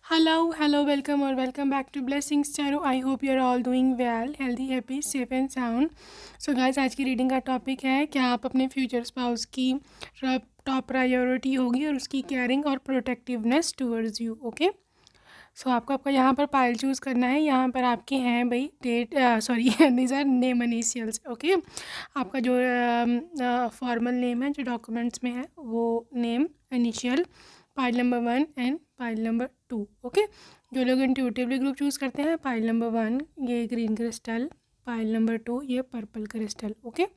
Hello, welcome or welcome back to Blessings Tarot. I hope you're all doing well, healthy, happy, safe and sound. So guys, आज की reading का topic है क्या आप अपने future spouse की top priority होगी और उसकी केयरिंग और प्रोटेक्टिवनेस टूवर्ड्स यू. ओके, सो आपको आपका यहाँ पर पाइल चूज़ करना है. यहाँ पर आपके हैं भाई date, sorry these are name initials. Okay, आपका जो फॉर्मल नेम है जो डॉक्यूमेंट्स में है वो name initial, pile number 1 and pile number 2. Okay, जो लोग इंट्यूटिवली ग्रुप चूज़ करते हैं, पाइल नंबर 1 ये ग्रीन क्रिस्टल, पाइल नंबर 2 ये purple crystal. Okay,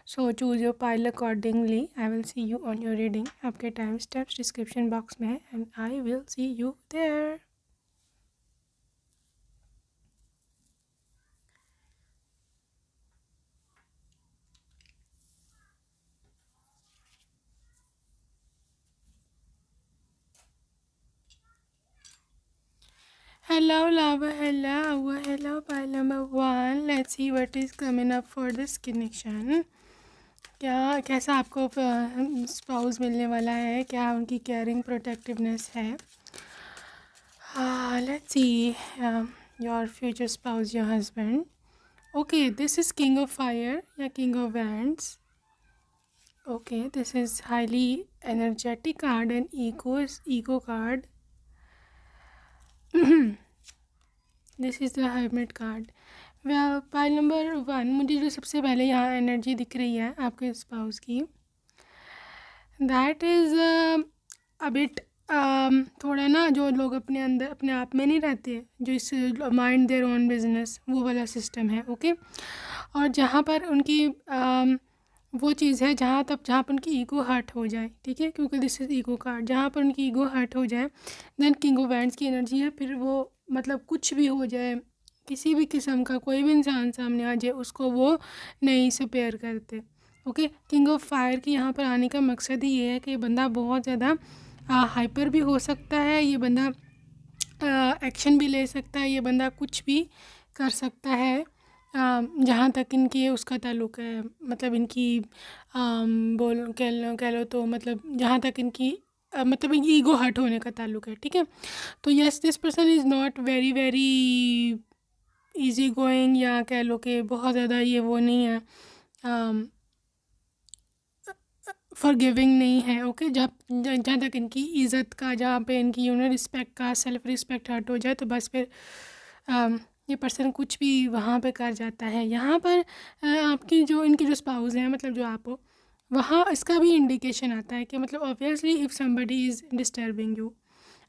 so choose your pile accordingly. I will see you on your reading. आपके time steps description box में है and I will see you there. Hello, lover. Hello, pile number 1. Let's see what is coming up for this connection. क्या कैसा आपको spouse मिलने वाला है, क्या उनकी केयरिंग प्रोटेक्टिवनेस है. Let's see your future spouse, your husband. Okay, this is king of fire या king of wands. Okay, this is highly energetic card and ego card. This is the hermit card. Well, pile number 1, मुझे जो सबसे पहले यहाँ energy दिख रही है आपके स्पाउस की, दैट इज़ अबिट थोड़ा ना, जो लोग अपने अंदर अपने आप में नहीं रहते, जो इस माइंड देयर ओन बिजनेस वो वाला सिस्टम है. ओके, और जहाँ पर उनकी वो चीज़ है जहाँ पर उनकी ईगो हर्ट हो जाए. ठीक है, क्योंकि दिस इज़ ईगो कार्ड. जहाँ पर उनकी ईगो हर्ट हो जाए, देन किंग ऑफ वैंड्स की एनर्जी है. फिर वो मतलब कुछ भी हो जाए, किसी भी किस्म का कोई भी इंसान सामने आ जाए, उसको वो नहीं सपेयर करते. ओके, किंग ऑफ फायर की यहाँ पर आने का मकसद ही ये है कि ये बंदा बहुत ज़्यादा हाइपर भी हो सकता है, ये बंदा एक्शन भी ले सकता है, ये बंदा कुछ भी कर सकता है. जहाँ तक इनकी उसका ताल्लुक़ है, मतलब इनकी कह लो तो मतलब जहाँ तक इनकी मतलब इनकी ईगो हर्ट होने का ताल्लुक़ है. ठीक है, तो yes, this person is not very very easy going, या कह लो कि बहुत ज़्यादा ये वो नहीं है, फॉरगिविंग नहीं है. ओके, जहाँ तक इनकी इज़्ज़त का, जहाँ पे इनकी रिस्पेक्ट का, सेल्फ रिस्पेक्ट हर्ट हो जाए तो बस फिर ये पर्सन कुछ भी वहाँ पे कर जाता है. यहाँ पर आपकी जो इनकी जो स्पाउस हैं, मतलब जो आप हो, वहाँ इसका भी इंडिकेशन आता है कि मतलब obviously if somebody is disturbing you,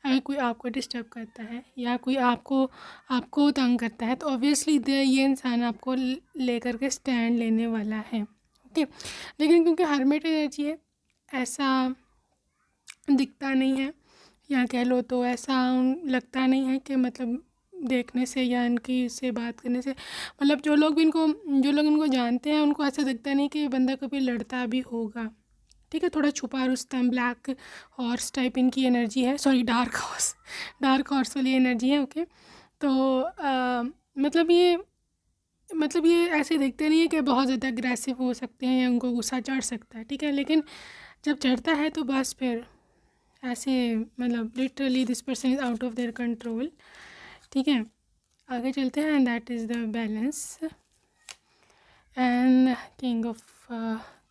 अगर कोई आपको डिस्टर्ब करता है या कोई आपको तंग करता है, तो ऑब्वियसली ये इंसान आपको लेकर के स्टैंड लेने वाला है. ओके, लेकिन क्योंकि हर्मिट एनर्जी है, ऐसा दिखता नहीं है, या कह लो तो ऐसा लगता नहीं है कि मतलब देखने से या इनकी से बात करने से, मतलब जो लोग इनको जानते हैं उनको ऐसा दिखता नहीं कि बंदा कभी लड़ता भी होगा. ठीक है, थोड़ा छुपा रुस्तम, ब्लैक हॉर्स टाइप इनकी एनर्जी है, सॉरी डार्क हॉर्स वाली एनर्जी है. ओके, तो मतलब ये ऐसे देखते नहीं है कि बहुत ज़्यादा अग्रेसिव हो सकते हैं या उनको गुस्सा चढ़ सकता है. ठीक है, लेकिन जब चढ़ता है तो बस फिर ऐसे मतलब literally this person is out of their control. ठीक है, आगे चलते हैं. That is the balance and king of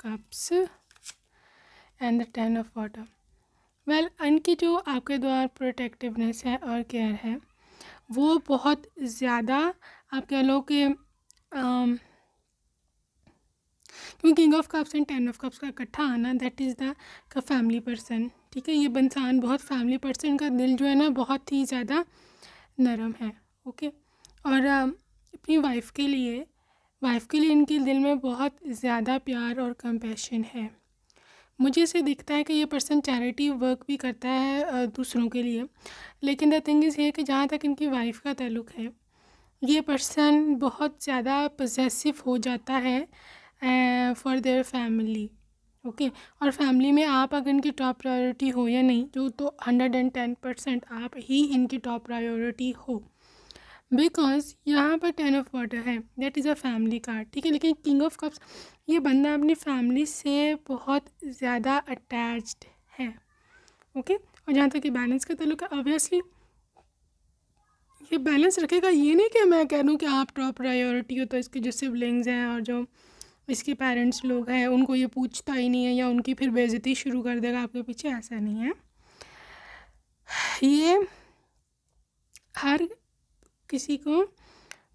cups and the 10 of water. Well, इनकी जो आपके द्वारा प्रोटेक्टिवनेस है और केयर है वो बहुत ज़्यादा, आप कह लो कि क्योंकि king of cups and 10 of cups का इकट्ठा आना, दैट इज़ द का फैमिली पर्सन. ठीक है, ये इंसान बहुत फैमिली पर्सन का दिल जो है ना बहुत ही ज़्यादा नरम है. ओके, और अपनी वाइफ के लिए इनके दिल में बहुत ज़्यादा प्यार और कंपैशन है. मुझे इसे दिखता है कि ये पर्सन चैरिटी वर्क भी करता है दूसरों के लिए, लेकिन द थिंग इज़ ये कि जहाँ तक इनकी वाइफ का ताल्लुक़ है, ये पर्सन बहुत ज़्यादा पजेसिव हो जाता है फॉर देयर फैमिली. ओके, और फैमिली में आप अगर इनकी टॉप प्रायोरिटी हो या नहीं, जो तो 110% आप ही इनकी टॉप प्रायोरिटी हो, बिकॉज यहाँ पर 10 ऑफ वाटर है, that is a family card. ठीक है, लेकिन किंग ऑफ कप्स, ये बंदा अपनी फैमिली से बहुत ज़्यादा अटैच्ड है. ओके, और जहाँ तक कि बैलेंस का ताल्लुक है, ऑब्वियसली ये बैलेंस रखेगा। ये नहीं कि मैं कह दूँ कि आप टॉप प्रायोरिटी हो तो इसके जो सिबलिंग्स हैं और जो इसके पेरेंट्स लोग हैं उनको ये पूछता ही नहीं है या उनकी फिर बेइज्जती शुरू कर देगा आपके पीछे, ऐसा नहीं है। ये हर किसी को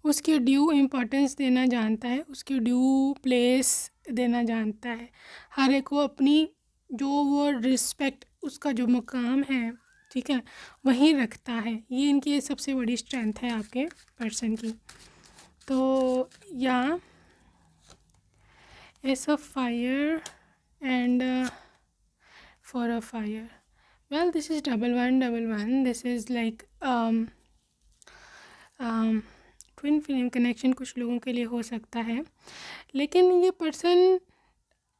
उसकी ड्यू इम्पोर्टेंस देना जानता है, उसकी ड्यू प्लेस देना जानता है। हर एक को अपनी जो वो रिस्पेक्ट, उसका जो मुकाम है, ठीक है, वहीं रखता है। ये इनकी सबसे बड़ी स्ट्रेंथ है आपके पर्सन की। तो या S of fire and for a fire, well this is double one, this is like twin flame connection कुछ लोगों के लिए हो सकता है। लेकिन ये पर्सन,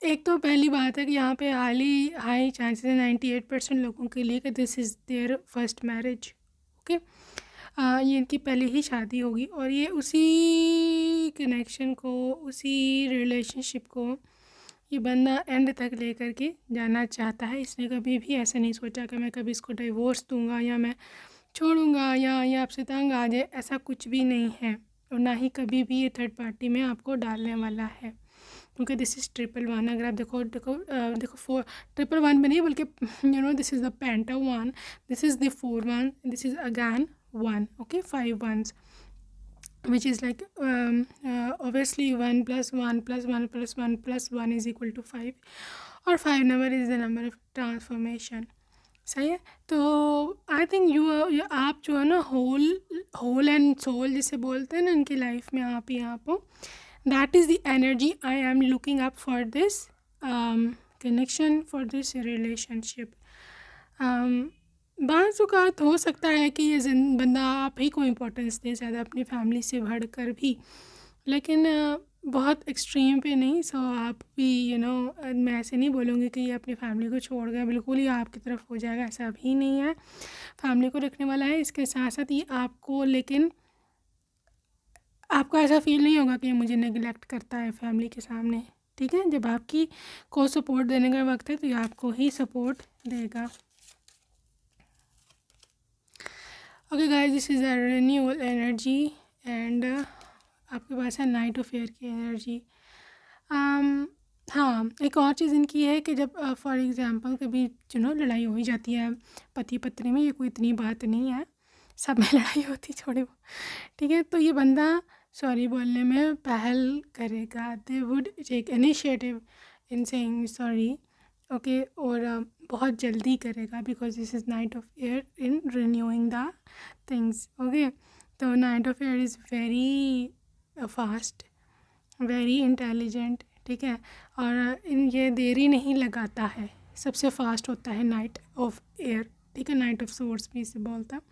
एक तो पहली बात है कि यहाँ पे हाई चांसेस है 98% लोगों के लिए कि this is their first marriage. Okay, ये इनकी पहले ही शादी होगी और ये उसी कनेक्शन को, उसी रिलेशनशिप को ये बंदा एंड तक लेकर के जाना चाहता है। इसने कभी भी ऐसा नहीं सोचा कि मैं कभी इसको डिवोर्स दूंगा या मैं छोड़ूंगा या ये आपसे तंग आ जाए, ऐसा कुछ भी नहीं है। और ना ही कभी भी ये थर्ड पार्टी में आपको डालने वाला है, क्योंकि दिस इज़ ट्रिपल वन। अगर आप देखो फोर ट्रिपल वन में नहीं, बल्कि this is the penta one, this is the 4 one, this is again one, okay, 5 ones, which is like obviously 1 + 1 + 1 + 1 + 1 is equal to 5, और 5 number is the number of transformation। सही है। तो I think आप जो है ना होल एंड सोल जिसे बोलते हैं ना इनकी लाइफ में, आप ही आप हो। That is the energy I am looking up for this connection, for this relationship. बाज़ औक़ात हो सकता है कि ये बंदा आप ही को इम्पोर्टेंस दे ज़्यादा अपनी फैमिली से बढ़ कर भी, लेकिन बहुत एक्सट्रीम पे नहीं। सो आप भी मैं ऐसे नहीं बोलूँगी कि ये अपनी फैमिली को छोड़ गया, बिल्कुल ही आपकी तरफ हो जाएगा, ऐसा भी नहीं है। फैमिली को रखने वाला है, इसके साथ साथ ये आपको, लेकिन आपको ऐसा फील नहीं होगा कि ये मुझे नेगलेक्ट करता है फैमिली के सामने, ठीक है। जब आपकी को सपोर्ट देने का वक्त है तो ये आपको ही सपोर्ट देगा। Okay guys, this is a renewal energy and आपके पास है नाइट ऑफ एयर की एनर्जी। हाँ, एक और चीज़ इनकी है कि जब फॉर एग्ज़ाम्पल कभी लड़ाई हो ही जाती है पति पत्नी में, ये कोई इतनी बात नहीं है, सब में लड़ाई होती थोड़ी बहुत, ठीक है। तो ये बंदा सॉरी बोलने में पहल करेगा, they would take initiative in saying sorry, okay, और बहुत जल्दी करेगा, because this is knight of air in renewing the things, okay. तो knight of air is very fast, very intelligent, ठीक है, और ये देरी नहीं लगाता है, सबसे फास्ट होता है नाइट ऑफ एयर, ठीक है। नाइट ऑफ सोर्स भी इसे बोलता है।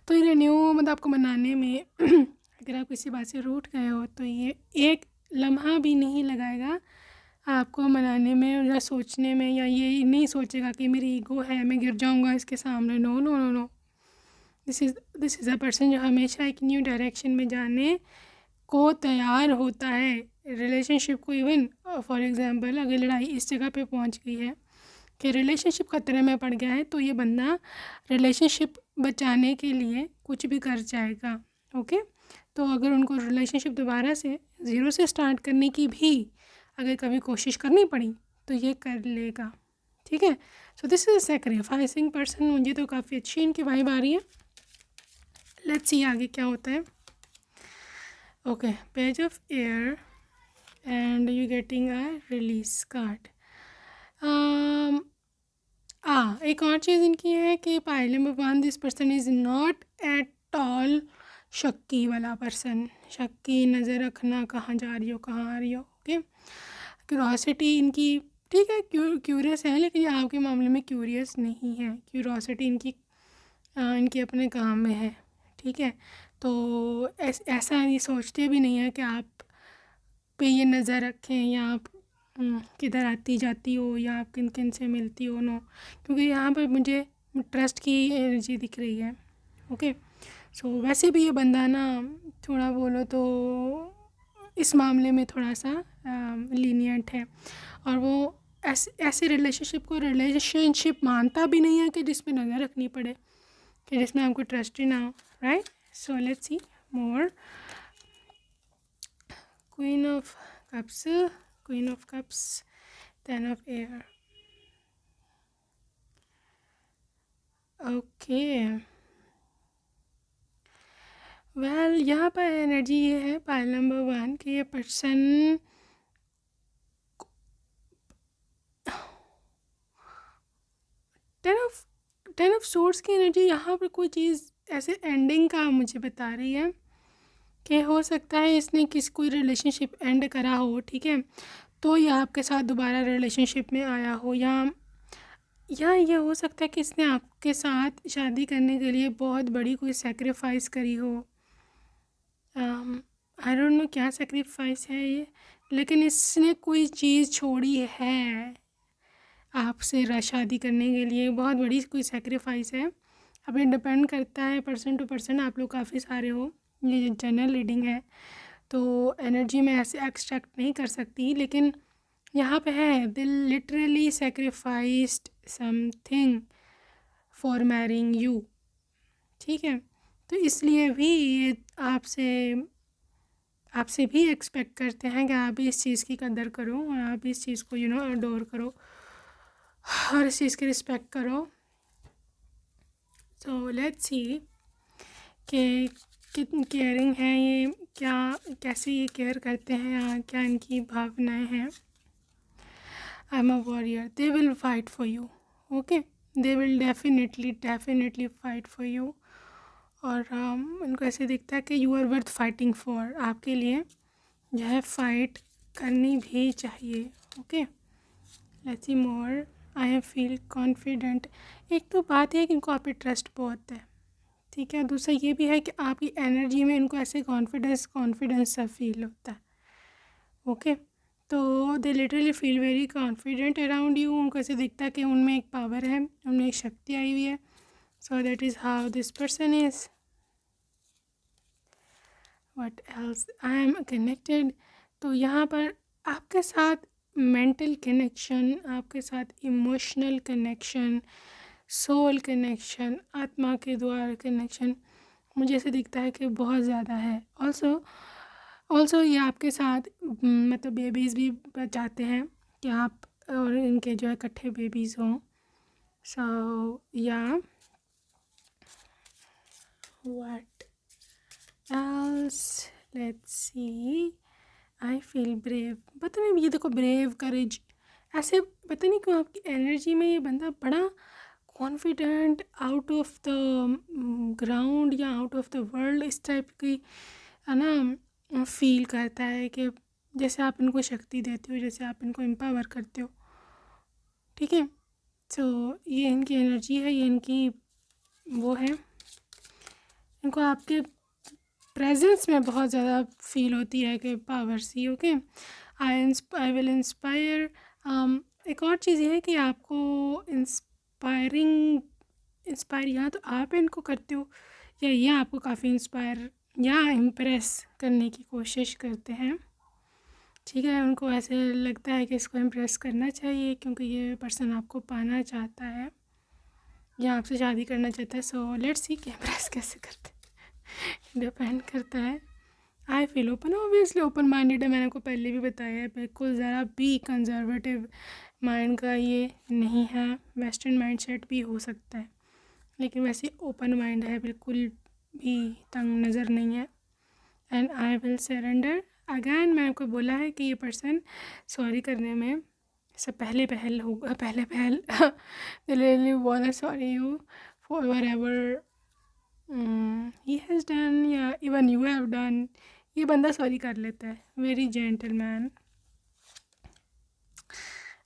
तो ये रिन्यू मतलब आपको मनाने में अगर आप किसी बात से रूठ गए हो तो ये एक लम्हा भी नहीं लगाएगा आपको मनाने में या सोचने में, या ये नहीं सोचेगा कि मेरी ईगो है, मैं गिर जाऊंगा इसके सामने। No no no no, this is a person जो हमेशा एक न्यू डायरेक्शन में जाने को तैयार होता है रिलेशनशिप को। इवन फॉर एग्ज़ाम्पल अगर लड़ाई इस जगह पे पहुंच गई है कि रिलेशनशिप खतरे में पड़ गया है, तो ये बंदा रिलेशनशिप बचाने के लिए कुछ भी कर जाएगा, ओके। तो अगर उनको रिलेशनशिप दोबारा से ज़ीरो से स्टार्ट करने की भी अगर कभी कोशिश करनी पड़ी तो ये कर लेगा, ठीक है। So this is a sacrificing person. मुझे तो काफ़ी अच्छी इनकी वाइब आ रही है। लेट्स सी आगे क्या होता है। Okay, page of air and you getting a release card. एक और चीज़ इनकी है कि pile number 1, this person is not at all शक्की वाला पर्सन। शक्की, नज़र रखना, कहाँ जा रही हो, कहाँ आ रही हो, ओके। क्यूरोसिटी इनकी ठीक है, क्यूरियस है, लेकिन ये आपके मामले में क्यूरियस नहीं है। क्यूरोसिटी इनकी अपने काम में है, ठीक है। तो ऐसा ये सोचते भी नहीं है कि आप पे ये नज़र रखें या आप किधर आती जाती हो या आप किन किन से मिलती हो, नो, क्योंकि यहाँ पर मुझे ट्रस्ट की एनर्जी दिख रही है, ओके। सो वैसे भी ये बंदा ना थोड़ा बोलो तो इस मामले में थोड़ा सा लीनियंट है, और वो ऐसे रिलेशनशिप मानता भी नहीं है कि जिसमें नज़र रखनी पड़े, कि जिसमें आपको ट्रस्ट ही ना हो, right. So let's see more. Queen of Cups, Queen of Cups, Ten of Air. Okay. Well यहाँ पर एनर्जी ये है पाइल नंबर 1 कि ये पर्सन टेन ऑफ सोर्स की एनर्जी यहाँ पर कोई चीज़ ऐसे एंडिंग का मुझे बता रही है कि हो सकता है इसने कोई रिलेशनशिप एंड करा हो, ठीक है, तो ये आपके साथ दोबारा रिलेशनशिप में आया हो, या ये हो सकता है कि इसने आपके साथ शादी करने के लिए बहुत बड़ी कोई सेक्रीफाइस करी हो। आई डोंट नो क्या सेक्रीफाइस है ये, लेकिन इसने कोई चीज़ छोड़ी है आपसे शादी करने के लिए, बहुत बड़ी कोई सेक्रीफाइस है। अब ये डिपेंड करता है पर्सन टू पर्सन, आप लोग काफ़ी सारे हो, ये जनरल रीडिंग है तो एनर्जी में ऐसे एक्सट्रैक्ट नहीं कर सकती, लेकिन यहाँ पे है they literally sacrificed something for marrying you, ठीक है, तो इसलिए भी ये आपसे भी एक्सपेक्ट करते हैं कि आप भी इस चीज़ की कदर करो और आप इस चीज़ को अडोर करो और इस चीज़ की रिस्पेक्ट करो। सो लेट्स सी कि कितनी केयरिंग है ये, कैसे ये केयर करते हैं, क्या इनकी भावनाएं हैं। I am a warrior, they will fight for you, okay, they will definitely fight for you. और उनको ऐसे दिखता है कि you are worth fighting for, आपके लिए जो है फाइट करनी भी चाहिए, okay. Let's see more. I feel confident, एक तो बात है कि इनको आप पे ट्रस्ट बहुत है, ठीक है, दूसरा ये भी है कि आपकी एनर्जी में इनको ऐसे कॉन्फिडेंस सा फील होता है, ओके। तो they literally feel very confident around you, उनको ऐसे दिखता है कि उनमें एक पावर है, उनमें एक शक्ति आई हुई है। So that is how this person is. What else, I am connected, तो यहाँ पर आपके साथ मेंटल कनेक्शन, आपके साथ इमोशनल कनेक्शन, सोल कनेक्शन, आत्मा के द्वारा कनेक्शन मुझे ऐसे दिखता है कि बहुत ज़्यादा है। ऑल्सो ये आपके साथ मतलब बेबीज़ भी चाहते हैं कि आप और इनके जो है इकट्ठे बेबीज़ हों। सो या what else, let's see. I feel brave, पता नहीं ये देखो ब्रेव, करेज, ऐसे पता नहीं क्यों आपकी एनर्जी में ये बंदा बड़ा confident, out of the ground या आउट ऑफ द वर्ल्ड इस टाइप की है ना फील करता है कि जैसे आप इनको शक्ति देते हो, जैसे आप इनको एम्पावर करते हो, ठीक है। तो ये इनकी एनर्जी है, ये इनकी वो है, इनको आपके प्रेजेंस में बहुत ज़्यादा फील होती है कि power see, okay. I will inspire. एक और चीज़ ये है कि आपको इंस्पायर या तो आप इनको करते हो या ये आपको काफ़ी इंस्पायर या इम्प्रेस करने की कोशिश करते हैं, ठीक है। उनको ऐसे लगता है कि इसको इम्प्रेस करना चाहिए क्योंकि ये पर्सन आपको पाना चाहता है या आपसे शादी करना चाहता है। सो लेट्स सी कि इम्प्रेस कैसे करते हैं, डिपेंड करता है। I feel open, obviously open minded है, मैंने आपको पहले भी बताया है, बिल्कुल ज़रा भी कंजर्वेटिव माइंड का ये नहीं है, वेस्टर्न माइंडसेट भी हो सकता है लेकिन वैसे ओपन माइंड है, बिल्कुल भी तंग नज़र नहीं है। And I will surrender again, मैंने आपको बोला है कि ये पर्सन सॉरी करने में सब पहले पहल really want sorry you for whatever he has done या इवन यू हैव डन। ये बंदा सॉरी कर लेता है, very gentleman.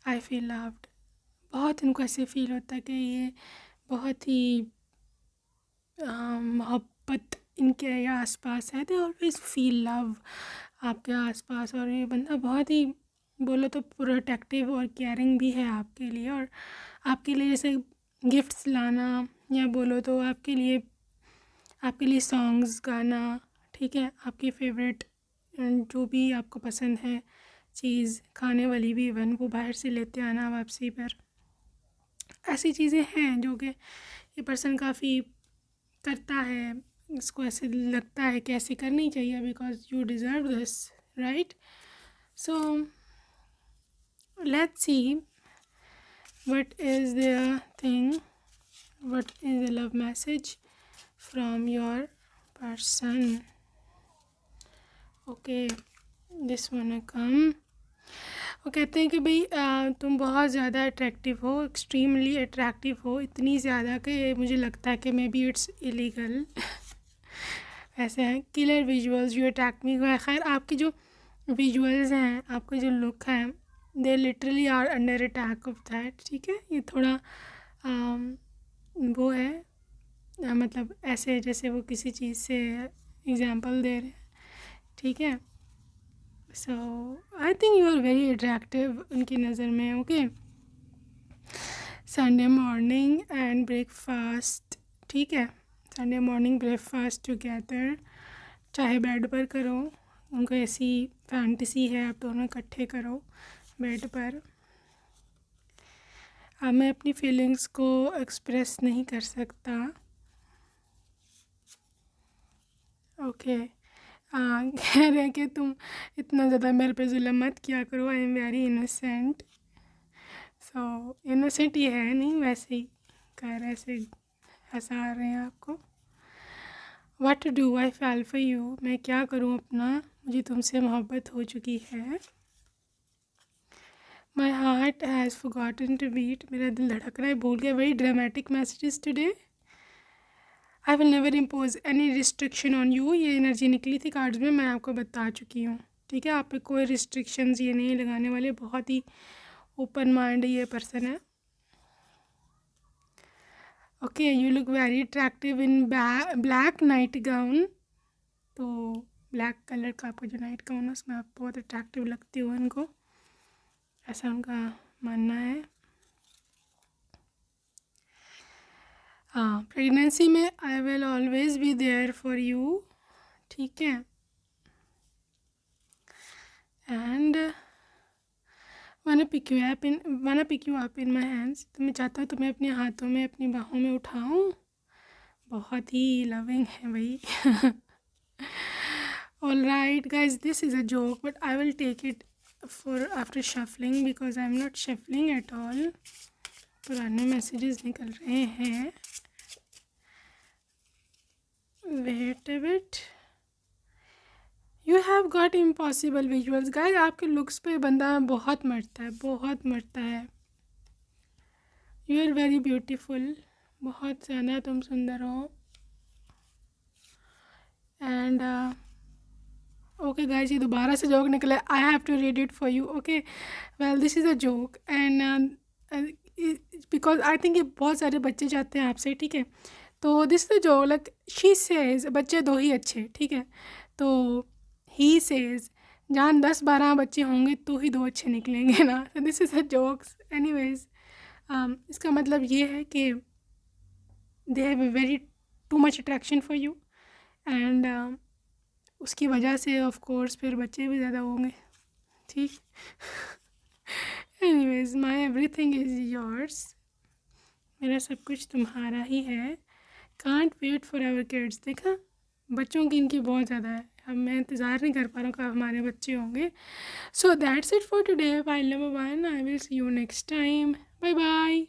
I feel loved, बहुत इनको ऐसे फील होता है कि ये बहुत ही मोहब्बत इनके आसपास है, दे ऑलवेज फील लव आपके आसपास। और ये बंदा बहुत ही बोलो तो प्रोटेक्टिव और केयरिंग भी है आपके लिए, और आपके लिए जैसे गिफ्ट्स लाना या बोलो तो आपके लिए सॉन्ग्स गाना, ठीक है, आपकी फेवरेट जो भी आपको पसंद है चीज़ खाने वाली भी इवन वो बाहर से लेते आना वापसी पर, ऐसी चीज़ें हैं जो कि ये पर्सन काफ़ी करता है इसको ऐसे लगता है कि ऐसे करनी चाहिए because you deserve this, right? So let's see what is the thing, what is the love message from your person. Okay, this one come. वो कहते हैं कि भाई तुम बहुत ज़्यादा अट्रैक्टिव हो, एक्सट्रीमली अट्रैक्टिव हो, इतनी ज़्यादा कि मुझे लगता है कि मे बी इट्स इलीगल। ऐसे हैं killer visuals you attract me. खैर आपके जो विजुअल्स हैं, आपका जो लुक है, they literally are under attack of that. ठीक है, ये थोड़ा वो है मतलब ऐसे जैसे वो किसी चीज़ से एग्जांपल दे रहे हैं। ठीक है, so I think you are very attractive उनकी नज़र में। Okay, Sunday morning and breakfast. ठीक है, संडे मॉर्निंग ब्रेकफास्ट टुगेदर, चाहे बेड पर करो, उनको ऐसी फैंटेसी है आप दोनों इकट्ठे करो बेड पर। मैं अपनी फीलिंग्स को एक्सप्रेस नहीं कर सकता। ओके, कह रहे हैं कि तुम इतना ज़्यादा मेरे पे जुल्म मत किया करो, I am very innocent. So innocent ये है नहीं, वैसे ही कह रहे, ऐसे हंसा रहे हैं आपको। व्हाट टू डू, आई फैल फॉर यू, मैं क्या करूँ अपना, मुझे तुमसे मोहब्बत हो चुकी है। My heart has forgotten to beat, मेरा दिल धड़कना है भूल गया। Very dramatic messages today. I will never impose any restriction on you, ये एनर्जी निकली थी कार्ड्स में, मैं आपको बता चुकी हूँ। ठीक है, आप पे कोई रिस्ट्रिक्शंस ये नहीं लगाने वाले, बहुत ही ओपन माइंड ये पर्सन है। Okay, you look very attractive in black night gown, तो ब्लैक कलर का आपका जो नाइट गाउन है उसमें आप बहुत अट्रैक्टिव लगती हो इनको, ऐसा उनका मानना है। हाँ, प्रेगनेंसी में I will always be there for you. ठीक है, and wanna pick you up in my hands, तो मैं चाहता हूँ तुम्हें अपने हाथों में, अपनी बाहों में उठाऊँ। बहुत ही लविंग है भाई। All right guys, this is a joke but I will take it for after shuffling because I am not shuffling at all. पुराने मैसेजेस निकल रहे हैं, wait a bit. You have got impossible visuals guys, आपके looks पे बंदा बहुत मरता है, बहुत मरता है। यू आर वेरी ब्यूटीफुल, बहुत ज़्यादा तुम सुंदर हो। एंड ओके गाइज, ये दोबारा से जोक निकला, I have to read it for you. Okay, well this is a joke and because I think ये बहुत सारे बच्चे चाहते हैं आपसे। ठीक है, तो this is a joke, like she says, बच्चे दो ही अच्छे। ठीक है, तो ही सेज, जहाँ 10-12 बच्चे होंगे तो ही 2 अच्छे निकलेंगे ना। तो this is a jokes anyways. इसका मतलब ये है कि they have a very too much attraction for you and उसकी वजह से ऑफ कोर्स फिर बच्चे भी ज़्यादा होंगे। ठीक, anyways, my everything is yours, मेरा सब कुछ तुम्हारा ही है। Can't wait for our kids, देखा बच्चों की इनकी बहुत ज़्यादा है, अब मैं इंतज़ार नहीं कर पा रहा हूँ कब हमारे बच्चे होंगे। So that's it for today, file number 1, I will see you next time, bye bye.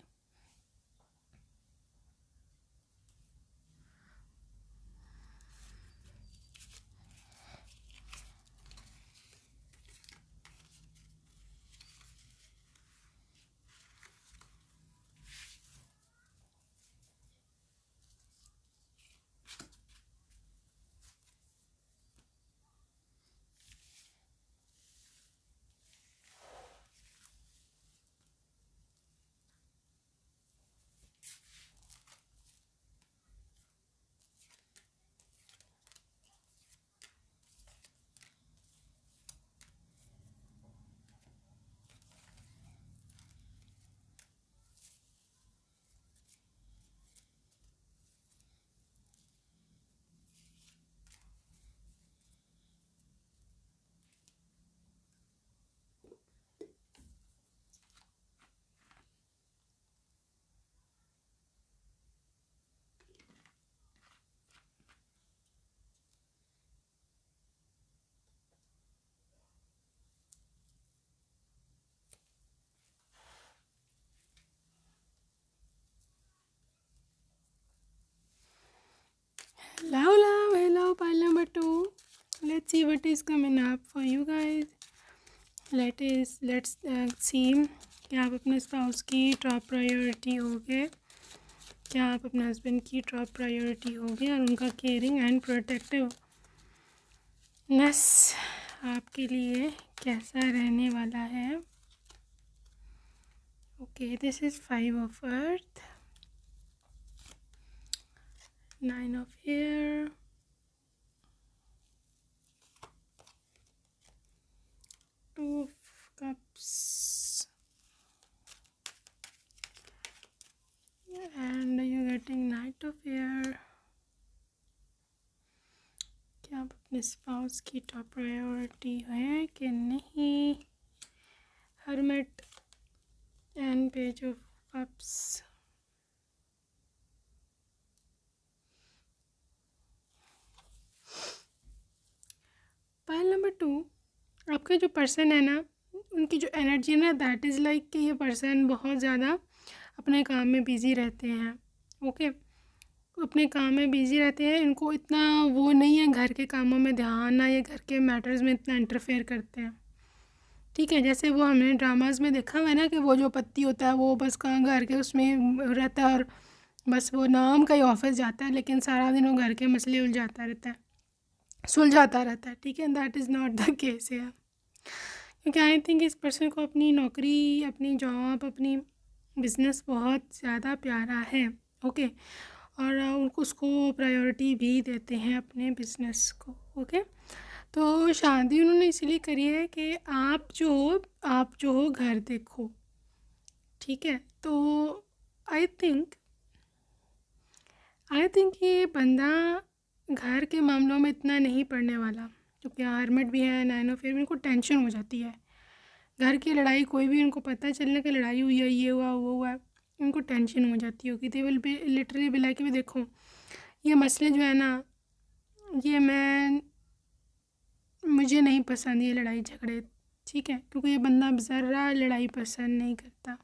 let's see what is coming up for you guys. Let's see कि आप अपने स्पाउस की टॉप प्रायोरिटी होगे, क्या आप अपने हस्बैंड की टॉप प्रायोरिटी होगे और उनका केयरिंग एंड प्रोटेक्टिवनेस आपके लिए कैसा रहने वाला है. Okay, this is 5 of earth, 9 of air, 2 of cups, and you're getting Knight of air. क्या आप अपने स्पाउस की टॉप प्रायोरिटी है कि नहीं. Hermit and page of cups. Pile number 2, आपका जो पर्सन है ना, उनकी जो एनर्जी है ना, दैट इज़ लाइक कि ये पर्सन बहुत ज़्यादा अपने काम में बिज़ी रहते हैं. ओके, अपने काम में बिज़ी रहते हैं, इनको इतना वो नहीं है घर के कामों में ध्यान, ना ये घर के मैटर्स में इतना इंटरफेयर करते हैं. ठीक है, जैसे वो हमने ड्रामाज में देखा हुआ है ना कि वो जो पति होता है वो बस कहाँ घर के उसमें रहता है और बस वो नाम का ही ऑफिस जाता है, लेकिन सारा दिन वो घर के मसले सुलझाता रहता है. ठीक है, that is not the case है. क्योंकि आई थिंक इस पर्सन को अपनी नौकरी, अपनी जॉब, अपनी बिज़नेस बहुत ज़्यादा प्यारा है. ओके, और उनको उसको प्रायोरिटी भी देते हैं अपने बिज़नेस को. ओके, तो शादी उन्होंने इसलिए करी है कि आप जो हो घर देखो. ठीक है, तो आई थिंक ये बंदा घर के मामलों में इतना नहीं पड़ने वाला, क्योंकि हर्मिट भी है, 9 ऑफ एयर भी. इनको टेंशन हो जाती है घर की लड़ाई, कोई भी इनको पता चलने की लड़ाई हुई है, ये हुआ वो हुआ, इनको टेंशन हो जाती होगी. They will be literally be like, देखो ये मसले जो है ना, ये मुझे नहीं पसंद ये लड़ाई झगड़े. ठीक है, क्योंकि ये बंदा ज़रा लड़ाई पसंद नहीं करता,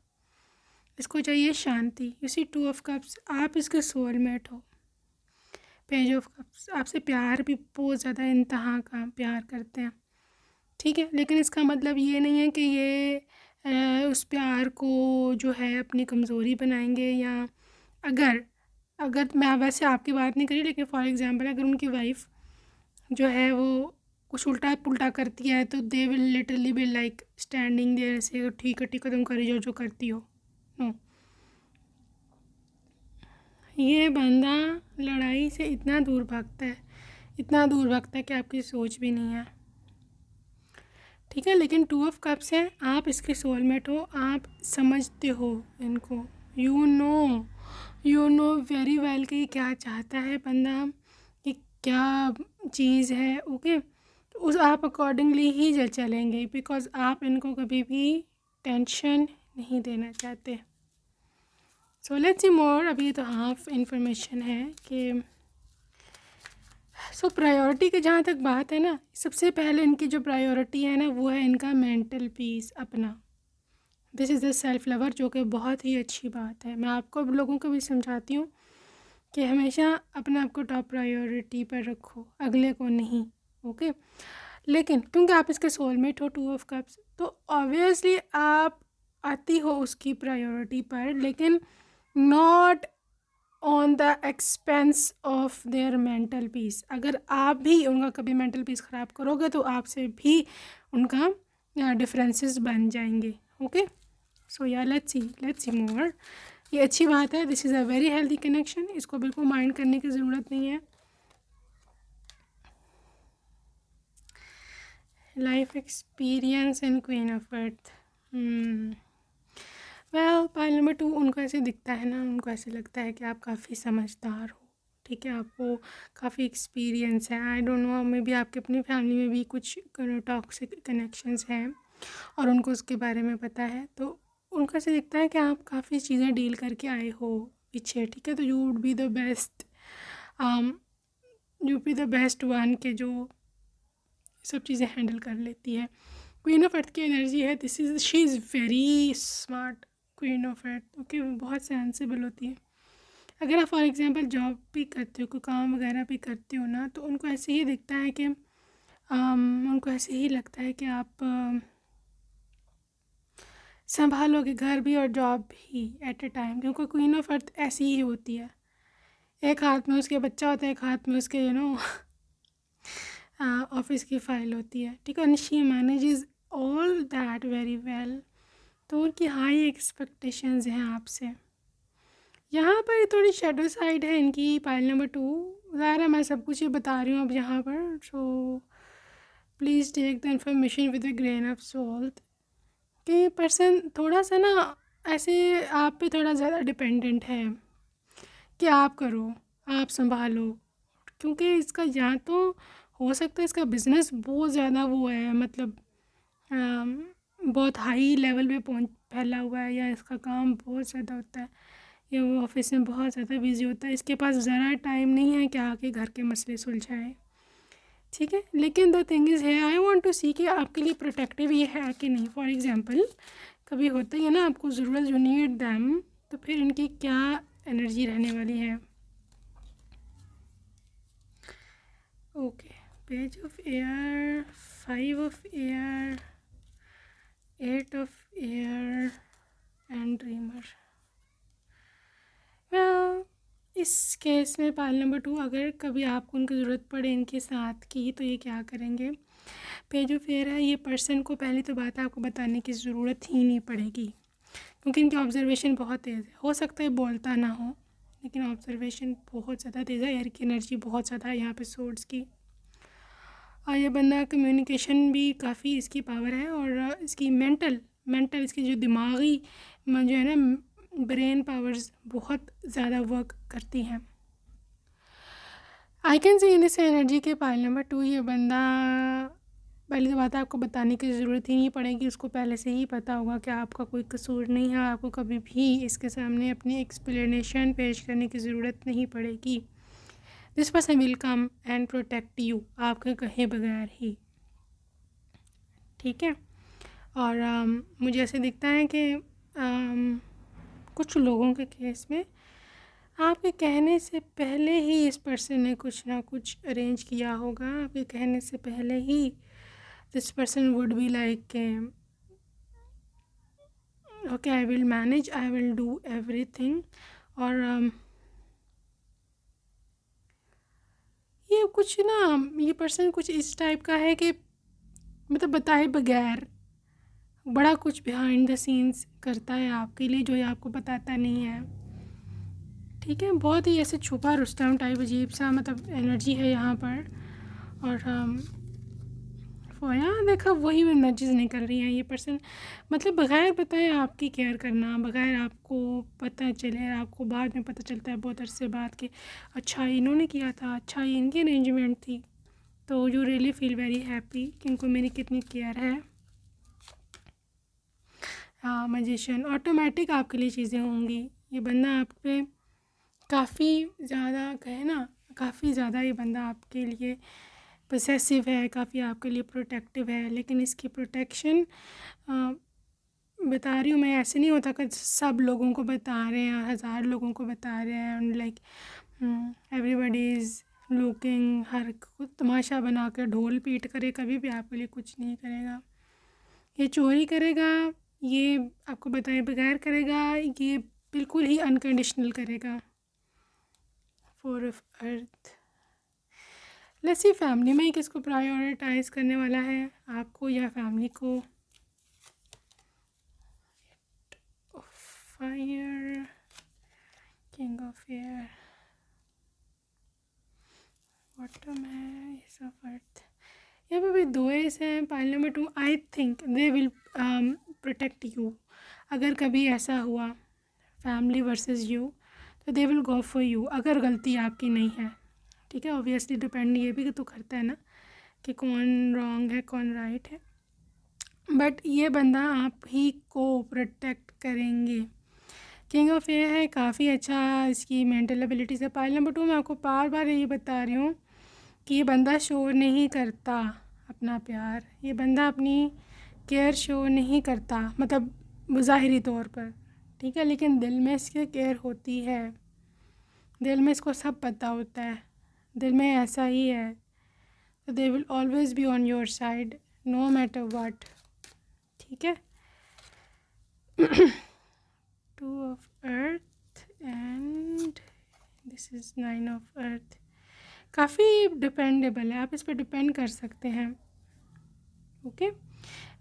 इसको चाहिए शांति. यू सी 2 ऑफ कप्स, आप इसके सोलमेट हो. पेज ऑफ कप्स, आपसे प्यार भी बहुत ज़्यादा इंतहा का प्यार करते हैं. ठीक है, लेकिन इसका मतलब ये नहीं है कि ये उस प्यार को जो है अपनी कमज़ोरी बनाएंगे. या अगर मैं वैसे आपकी बात नहीं करी, लेकिन फॉर एग्ज़ाम्पल अगर उनकी वाइफ जो है वो कुछ उल्टा पुल्टा करती है तो they will literally be like standing there, से ठीक है तुम करी जो करती हो. नो, ये बंदा लड़ाई से इतना दूर भागता है कि आपकी सोच भी नहीं है. ठीक है, लेकिन 2 ऑफ कप्स है, आप इसके सोलमेट हो, आप समझते हो इनको. यू नो वेरी वेल कि क्या चाहता है बंदा, कि क्या चीज़ है. ओके, तो उस आप अकॉर्डिंगली ही चलेंगे, बिकॉज आप इनको कभी भी टेंशन नहीं देना चाहते. सो लेट्स सी मोर. अभी तो हाफ इंफॉर्मेशन है कि प्रायोरिटी की जहाँ तक बात है ना, सबसे पहले इनकी जो प्रायोरिटी है ना, वो है इनका मेंटल पीस अपना. This is the self lover, जो कि बहुत ही अच्छी बात है. मैं आपको लोगों को भी समझाती हूँ कि हमेशा अपने आप को टॉप प्रायोरिटी पर रखो, अगले को नहीं. ओके, लेकिन क्योंकि आप इसके सोलमेट हो 2 ऑफ कप्स, तो ऑब्वियसली आप आती हो उसकी प्रायोरिटी पर, लेकिन not on the expense of their mental peace. अगर आप भी उनका कभी मेंटल पीस ख़राब करोगे तो आपसे भी उनका डिफरेंसेस बन जाएंगे. ओके, सो या लेट्स सी मोर. ये अच्छी बात है, this is a very healthy connection, इसको बिल्कुल माइंड करने की ज़रूरत नहीं है. Life experience and queen of earth. Well, pile number 2, उनको ऐसे दिखता है ना, उनको ऐसे लगता है कि आप काफ़ी समझदार हो. ठीक है, आपको काफ़ी एक्सपीरियंस है. I don't know, may be आपके अपनी फैमिली में भी कुछ टॉक्सिक कनेक्शंस हैं और उनको उसके बारे में पता है. तो उनको ऐसे दिखता है कि आप काफ़ी चीज़ें डील करके आए हो पीछे. ठीक है, तो you would be the best one के जो सब चीज़ें हैंडल कर लेती है. क्वीन ऑफ अर्थ की एनर्जी है, she is very smart. Queen of earth, okay, बहुत सेंसिबल होती है. अगर आप फॉर एग्जांपल जॉब भी करते हो, कोई काम वगैरह भी करते हो ना, तो उनको ऐसे ही दिखता है कि उनको ऐसे ही लगता है कि आप संभालोगे घर भी और जॉब भी एट अ टाइम, क्योंकि क्वीन ऑफ अर्थ ऐसी ही होती है। एक हाथ में उसके बच्चा होता है, एक हाथ में उसके ऑफिस की फाइल होती है, ठीक है। And she manages all that very well. तो उनकी हाई एक्सपेक्टेशंस हैं आपसे। यहाँ पर थोड़ी शेडो साइड है इनकी पाइल नंबर 2। ज़ाहिर है मैं सब कुछ ही बता रही हूँ अब यहाँ पर, so please take the information with a grain of salt. कि पर्सन थोड़ा सा ना ऐसे आप पे थोड़ा ज़्यादा डिपेंडेंट है कि आप करो, आप संभालो, क्योंकि इसका या तो हो सकता है इसका बिज़नेस बहुत ज़्यादा वो है, मतलब बहुत हाई लेवल पे पहुँच फैला हुआ है, या इसका काम बहुत ज़्यादा होता है, या वो ऑफिस में बहुत ज़्यादा बिजी होता है, इसके पास ज़रा टाइम नहीं है कि आके घर के मसले सुलझाए, ठीक है। लेकिन द थिंग इज़ है, आई वांट टू सी कि आपके लिए प्रोटेक्टिव ये है कि नहीं। फॉर एग्जांपल कभी होता ही है ना आपको ज़रूरत, जो नीड दैम, तो फिर इनकी क्या एनर्जी रहने वाली है। Okay, page of air, 5 of air, 8 of air and dreamer. इस केस में पाइल नंबर 2, अगर कभी आपको उनकी ज़रूरत पड़े इनके साथ की, तो ये क्या करेंगे। पेज ऑफ एयर है, ये पर्सन को पहली तो बात आपको बताने की ज़रूरत ही नहीं पड़ेगी, क्योंकि इनकी ऑब्जर्वेशन बहुत तेज़ है। हो सकता है बोलता ना हो, लेकिन ऑब्जर्वेशन बहुत ज़्यादा तेज़ है। एयर की एनर्जी बहुत ज़्यादा है यहाँ पे सोर्स की। और ये बंदा कम्युनिकेशन भी काफ़ी इसकी पावर है, और इसकी मेंटल इसकी जो दिमागी जो है ना ब्रेन पावर्स बहुत ज़्यादा वर्क करती हैं। I can see in this energy के पाइल नंबर 2, ये बंदा, पहली तो बात है आपको बताने की ज़रूरत ही नहीं पड़ेगी, उसको पहले से ही पता होगा कि आपका कोई कसूर नहीं है। आपको कभी भी इसके सामने अपनी एक्सप्लेनेशन पेश करने की ज़रूरत नहीं पड़ेगी। This person will come and protect you, आपके कहे बगैर ही, ठीक है। और मुझे ऐसे दिखता है कि कुछ लोगों के केस में आपके कहने से पहले ही इस पर्सन ने कुछ ना कुछ अरेंज किया होगा। आपके कहने से पहले ही this person would be like okay, I will manage, I will do everything. और ये कुछ ना, ये पर्सन कुछ इस टाइप का है कि मतलब बताए बगैर बड़ा कुछ बिहाइंड द सीन्स करता है आपके लिए, जो ये आपको बताता नहीं है, ठीक है। बहुत ही ऐसे छुपा रुस्तम टाइप अजीब सा मतलब एनर्जी है यहाँ पर। और यहाँ देखा वही एनर्जीज निकल रही हैं। ये पर्सन मतलब बगैर बताए आपकी केयर करना, बगैर आपको पता चले, आपको बाद में पता चलता है बहुत अरसे बाद कि अच्छा इन्होंने किया था, अच्छा ये इनकी अरेंजमेंट थी, तो you really feel very happy कि इनको मेरी कितनी केयर है। हाँ, मैजिशियन, ऑटोमेटिक आपके लिए चीज़ें होंगी। ये बंदा आप पे काफ़ी ज़्यादा कहे ना, काफ़ी ज़्यादा ये बंदा आपके लिए पोसेसिव है, काफ़ी आपके लिए प्रोटेक्टिव है। लेकिन इसकी प्रोटेक्शन बता रही हूँ मैं, ऐसे नहीं होता कि सब लोगों को बता रहे हैं, 1000 लोगों को बता रहे हैं, लाइक एवरीबडी इज़ लुकिंग, हर को तमाशा बना कर ढोल पीट करे, कभी भी आपके लिए कुछ नहीं करेगा। ये चोरी करेगा, ये आपको बताए बगैर करेगा, ये बिल्कुल ही अनकंडीशनल करेगा। 4 of earth. Let's see family में किसको प्रायोरिटाइज करने वाला है, आपको या फैमिली को। Fire, king of air, bottom है, एस ऑफ अर्थ। यहाँ पे भी 2 एस हैं। Pile number 2, I think they will protect you. अगर कभी ऐसा हुआ फैमिली वर्सेस यू, तो they will go for you, अगर गलती आपकी नहीं है, ठीक है। ऑब्वियसली डिपेंड ये भी तो करता है ना कि कौन रॉन्ग है कौन राइट है, बट ये बंदा आप ही को प्रोटेक्ट करेंगे। किंग ऑफ एयर है, काफ़ी अच्छा इसकी मेंटल एबिलिटीज़ है। पाइल नंबर 2 मैं आपको बार बार ये बता रही हूँ कि ये बंदा शो नहीं करता अपना प्यार, ये बंदा अपनी केयर शो नहीं करता, मतलब ज़ाहिरी तौर पर, ठीक है। लेकिन दिल में इसके केयर होती है, दिल में इसको सब पता होता है, दिल में ऐसा ही है। They will always be on your side no matter what, ठीक है। Two of earth and this is nine of earth. काफ़ी डिपेंडेबल है, आप इस पर डिपेंड कर सकते हैं, ओके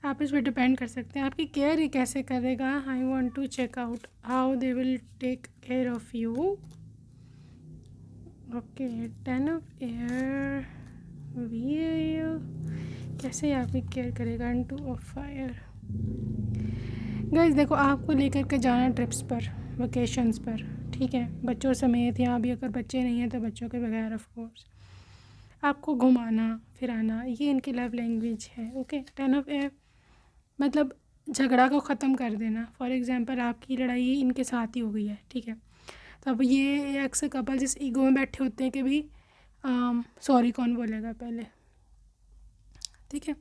आप इस पर डिपेंड कर सकते हैं। आपकी केयर ही कैसे करेगा, I want to check out how they will take care of you. Okay 10 of air, wheel, कैसे आपकी केयर करेगा। And 2 of fire. गाइस देखो, आपको लेकर के जाना ट्रिप्स पर, वेकेशंस पर, ठीक है, बच्चों समेत, यहाँ भी अगर बच्चे नहीं हैं तो बच्चों के बगैर ऑफ कोर्स, आपको घुमाना फिराना, ये इनकी लव लैंग्वेज है, ओके। 10 ऑफ एयर मतलब झगड़ा को ख़त्म कर देना। फॉर एग्ज़ाम्पल आपकी लड़ाई इनके साथ ही हो गई है, ठीक है, तो अब ये एक्स कपल जिस ईगो में बैठे होते हैं कि भी सॉरी कौन बोलेगा पहले, ठीक है।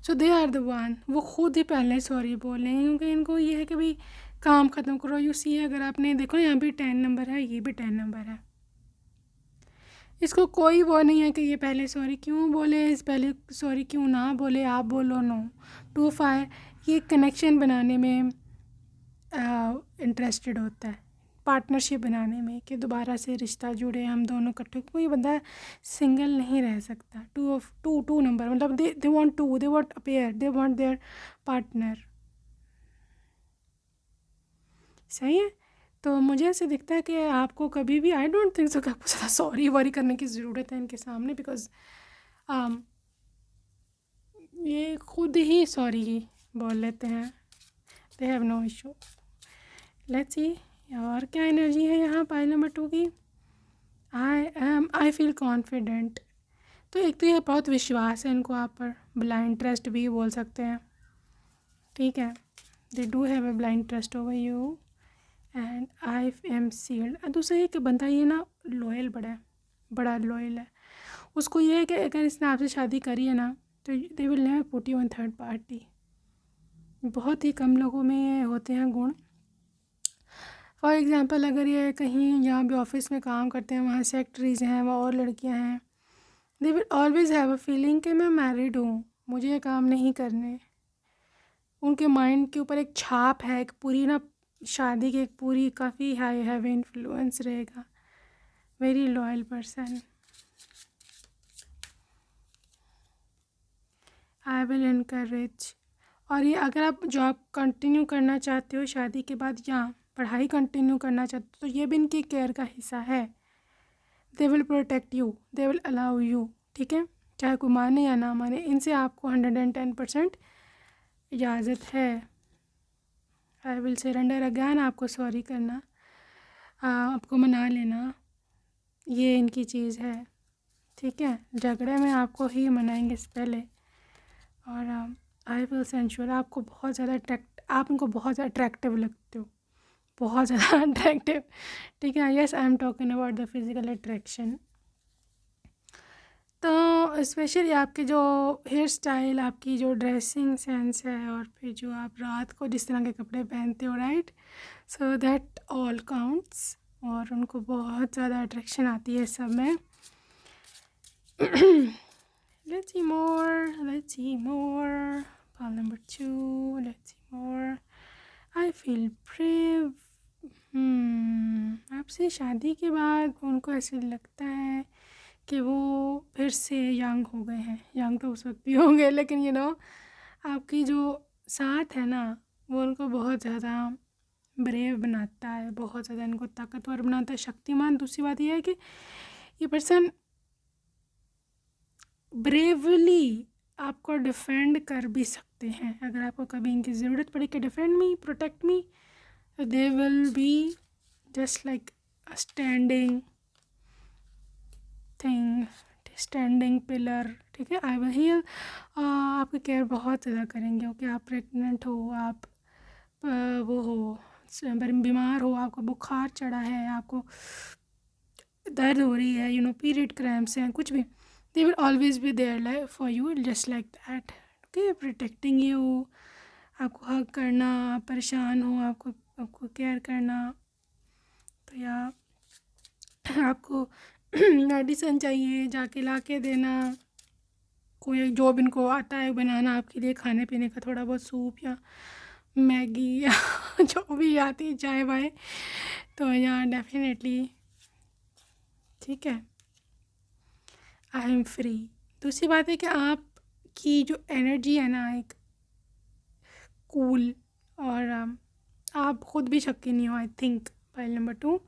सो दे आर द वन, वो खुद ही पहले सॉरी बोलेंगे, क्योंकि इनको ये है कि भाई काम ख़त्म करो। यू सी अगर आपने देखो यहाँ भी 10 नंबर है, ये भी 10 नंबर है, इसको कोई वो नहीं है कि ये पहले सॉरी क्यों बोले, इस पहले सॉरी क्यों ना बोले, आप बोलो, नो। 2 फायर ये कनेक्शन बनाने में इंटरेस्टेड होता है, पार्टनरशिप बनाने में, कि दोबारा से रिश्ता जुड़े, हम दोनों इकट्ठे, कोई बंदा सिंगल नहीं रह सकता। 2 नंबर मतलब they want to, they want a pair, they want their partner, सही है। तो मुझे ऐसे दिखता है कि आपको कभी भी, आई डोंट थिंक सो कि आपको ज़्यादा सॉरी वॉरी करने की ज़रूरत है इनके सामने, बिकॉज ये खुद ही सॉरी बोल लेते हैं, they have no issue. Let's see और क्या एनर्जी है यहाँ पाइल नंबर 2 की। आई फील कॉन्फिडेंट, तो एक तो ये बहुत विश्वास है इनको आप पर, ब्लाइंड ट्रस्ट भी बोल सकते हैं, ठीक है, they do have a blind trust over you and I am sealed. दूसरा ये कि बंदा ये ना लॉयल बड़ा लॉयल है, उसको ये है कि अगर इसने आपसे शादी करी है ना तो they will never put you on third party. बहुत ही कम लोगों में ये होते हैं गुण। फॉर एग्ज़ाम्पल अगर ये कहीं यहाँ भी ऑफिस में काम करते हैं, वहाँ सेक्रेटरीज़ हैं, वहाँ और लड़कियाँ हैं, दे will always have a feeling कि मैं मैरिड हूँ, मुझे ये काम नहीं करने। उनके माइंड के ऊपर एक छाप है, एक पूरी ना शादी की एक पूरी काफ़ी हाई हैवी इन्फ्लुएंस रहेगा। Very loyal person, I will encourage. और ये अगर आप जॉब कंटिन्यू करना चाहते हो शादी के बाद, या पढ़ाई कंटिन्यू करना चाहते हो, तो ये भी इनकी केयर का हिस्सा है। They will protect you, they will allow you, ठीक है, चाहे कोई माने या ना माने, इनसे आपको 110% इजाज़त है। आई विल सरेंडर अगैन, आपको सॉरी करना, आपको मना लेना, ये इनकी चीज़ है, ठीक है। झगड़े में आपको ही मनाएंगे से पहले। और आई विल सेंशुअल, आपको बहुत ज़्यादा आप इनको बहुत ज़्यादा अट्रैक्टिव लगते हो, बहुत ज़्यादा अट्रैक्टिव, ठीक है। Yes I am talking about the physical attraction. तो स्पेशली आपके जो हेयर स्टाइल, आपकी जो ड्रेसिंग सेंस है, और फिर जो आप रात को जिस तरह के कपड़े पहनते हो, right, so that all counts, और उनको बहुत ज़्यादा अट्रैक्शन आती है सब में। let's see more pile number 2, let's see more। I feel brave। आपसे शादी के बाद उनको ऐसे लगता है कि वो फिर से यंग हो गए हैं। यंग तो उस वक्त भी होंगे, लेकिन आपकी जो साथ है ना, वो उनको बहुत ज़्यादा ब्रेव बनाता है, बहुत ज़्यादा इनको ताकतवर बनाता है, शक्तिमान। दूसरी बात यह है कि ये पर्सन ब्रेवली आपको डिफेंड कर भी सकते हैं। अगर आपको कभी इनकी ज़रूरत पड़ी कि defend me, protect me, they will be just like a standing thing, standing pillar, ठीक है। आई विल हील, आपकी केयर बहुत ज़्यादा करेंगे, ओके। आप प्रेग्नेंट हो, आप वो हो, बीमार हो, आपको बुखार चढ़ा है, आपको दर्द हो रही है, पीरियड क्रैम्प्स हैं, कुछ भी, they will always be there like for you, just like that, okay, protecting you. आपको हग करना, आप परेशान हो, आपको केयर करना, तो या आपको मेडिसिन चाहिए, जाके ला के देना, कोई जो भी इनको आता है बनाना आपके लिए, खाने पीने का थोड़ा बहुत सूप या मैगी या जो भी आती है, चाय वाय, तो यहाँ डेफिनेटली ठीक है, आई एम फ्री। दूसरी बात है कि आपकी जो एनर्जी है ना, एक कूल, और आप ख़ुद भी शक्की नहीं हो, आई थिंक, फाइल नंबर 2।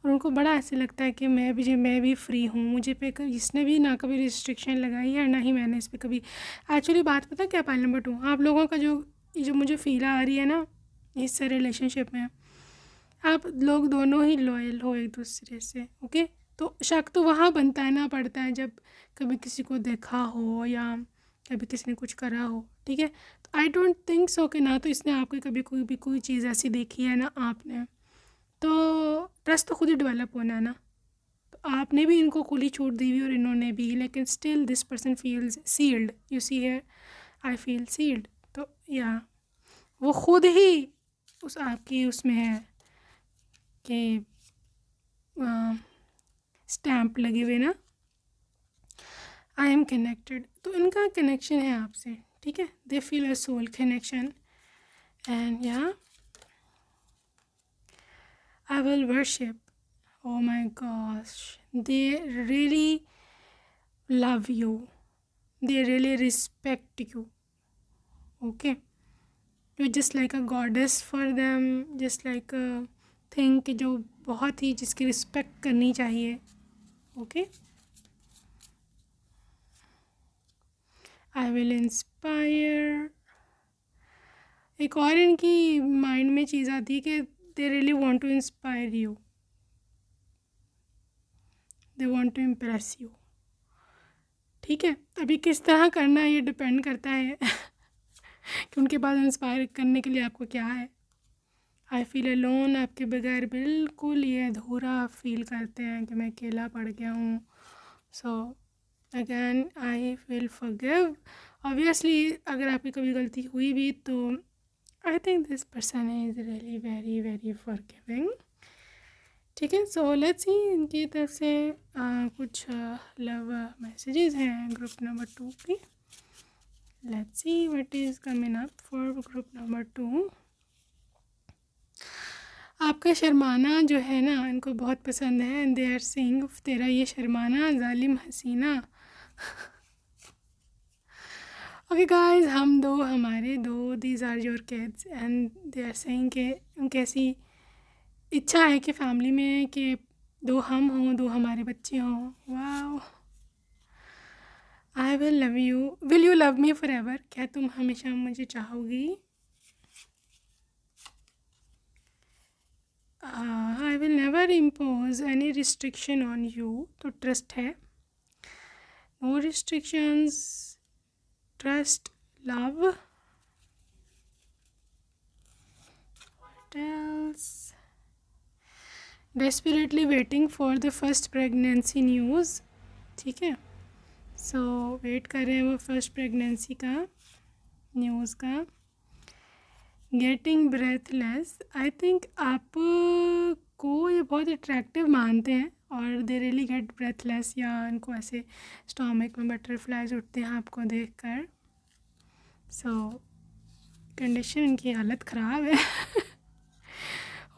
और उनको बड़ा ऐसे लगता है कि मैं भी फ्री हूँ, मुझे पे इसने भी ना कभी रिस्ट्रिक्शन लगाई है, ना ही मैंने इस पर कभी। एक्चुअली बात पता क्या, फाइल नंबर 2, आप लोगों का जो मुझे फील आ रही है ना इस रिलेशनशिप में, आप लोग दोनों ही लॉयल हो एक दूसरे से, ओके। तो शक तो वहाँ बनता है ना, पड़ता है जब कभी किसी को देखा हो या कभी किसी ने कुछ करा हो, ठीक है। तो आई डोंट थिंक सो कि ना तो इसने आपकी कभी कोई चीज़ ऐसी देखी है ना आपने, तो ट्रस्ट तो खुद ही डेवलप होना है ना। तो आपने भी इनको खुली छूट दी हुई और इन्होंने भी, लेकिन still this person feels sealed, you see है, आई फील सील्ड। तो या वो खुद ही उस आपकी उसमें है कि स्टैम्प लगे हुए ना, आई एम कनेक्टेड। तो इनका कनेक्शन है आपसे, ठीक है, they feel a soul connection, and या I will worship, oh my gosh, they really love you, they really respect you, okay, you're just like a goddess for them, just like a thing कि जो बहुत ही जिसकी respect करनी चाहिए, okay। I will inspire, एक और इनकी mind में चीज़ आती है कि they really want to inspire you, they want to impress you, ठीक है। अभी किस तरह करना है ये डिपेंड करता है कि उनके पास इंस्पायर करने के लिए आपको क्या है। आई फील अलोन, आपके बगैर बिल्कुल ये अधूरा फील करते हैं कि मैं अकेला पड़ गया हूँ। So again I will forgive, obviously अगर आपकी कभी गलती हुई भी तो I think this person is really very very forgiving, ठीक है। सो लेट्स सी इनकी तरफ से कुछ लव मैसेजेस हैं ग्रुप नंबर 2 की। Let's see what is coming up for group number 2। आपका शर्माना जो है ना इनको बहुत पसंद है, एंड दे आर सेइंग तेरा ये शर्माना जालिम हसीना ओके गाइस, हमारे दो these are your kids, and they are saying कि उनकी ऐसी इच्छा है कि फैमिली में कि दो हम हों, दो हमारे बच्चे हों। Wow, I will love you, will you love me for ever, क्या तुम हमेशा मुझे चाहोगी। I will never impose any restriction on you, तो ट्रस्ट है, no restrictions, trust, love, what else, desperately waiting for the first pregnancy news, ठीक है। So wait कर रहे हैं वो फर्स्ट प्रेगनेंसी का न्यूज़ का। गेटिंग ब्रेथलेस, आई थिंक आपको ये बहुत अट्रैक्टिव मानते हैं और दे रियली गेट ब्रेथलेस, या इनको ऐसे स्टोमक में बटरफ्लाइज उठते हैं आपको देखकर। सो कंडीशन इनकी हालत ख़राब है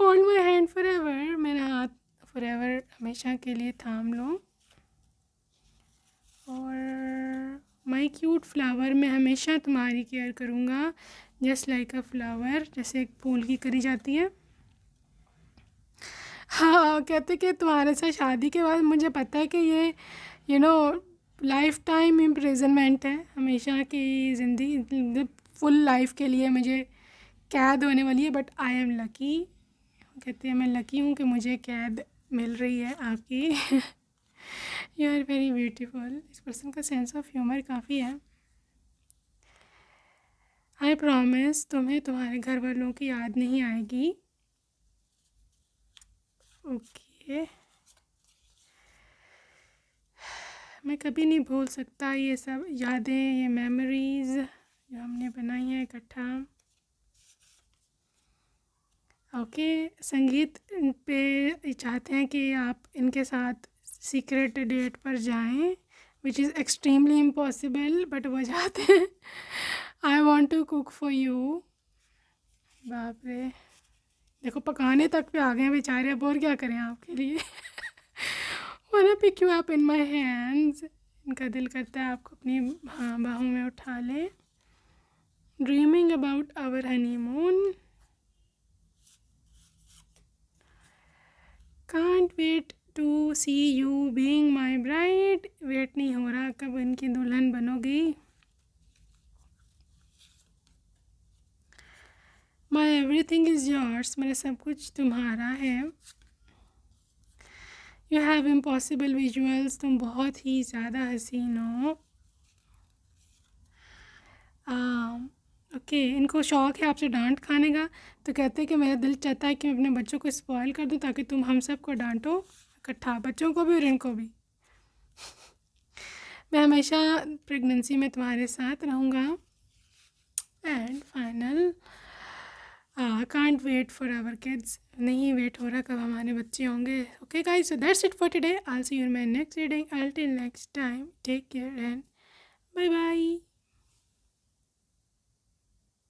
hold my hand for ever, मेरा हाथ फॉर एवर हमेशा के लिए थाम लो, और माई क्यूट फ्लावर, मैं हमेशा तुम्हारी केयर करूँगा, जस्ट लाइक अ फ्लावर, जैसे एक फूल की करी जाती है। हाँ, कहते कि तुम्हारे साथ शादी के बाद मुझे पता है कि ये you know life time imprisonment है, हमेशा की ज़िंदगी फुल लाइफ के लिए मुझे कैद होने वाली है, बट आई एम लकी, कहते हैं मैं लकी हूँ कि मुझे कैद मिल रही है आपकी यू आर वेरी ब्यूटीफुल, इस पर्सन का सेंस ऑफ ह्यूमर काफ़ी है। आई प्रॉमिस तुम्हें तुम्हारे घर वालों की याद नहीं आएगी, ओके। मैं कभी नहीं भूल सकता ये सब यादें, ये मेमोरीज़ जो हमने बनाई हैं इकट्ठा, ओके। संगीत पे चाहते हैं कि आप इनके साथ सीक्रेट डेट पर जाएं, which is extremely impossible, but वो जाते हैं। I want to cook for you. बाप रे, देखो पकाने तक पे आ गए हैं बेचारे, अब और क्या करें आपके लिए। wanna pick you up in my hands। इनका दिल करता है आपको अपनी बाहों में उठा ले। Dreaming about our honeymoon. Can't wait to see you being my bride. Wait नहीं हो रहा कब इनकी दुल्हन बनोगी। My everything is yours. मेरा सब कुछ तुम्हारा है। You have impossible visuals. तुम बहुत ही ज़्यादा हसीन हो। ओके, इनको शौक़ है आपसे डांट खाने का, तो कहते हैं कि मेरा दिल चाहता है कि मैं अपने बच्चों को स्पॉइल कर दूं ताकि तुम हम सब को डांटो इकट्ठा, बच्चों को भी और इनको भी। मैं हमेशा प्रेगनेंसी में तुम्हारे साथ रहूँगा। And final, can't wait for our kids. नहीं वेट हो रहा कब हमारे बच्चे होंगे। Okay guys, so that's it for today. I will see you in my next reading. Till next time, take care and bye bye.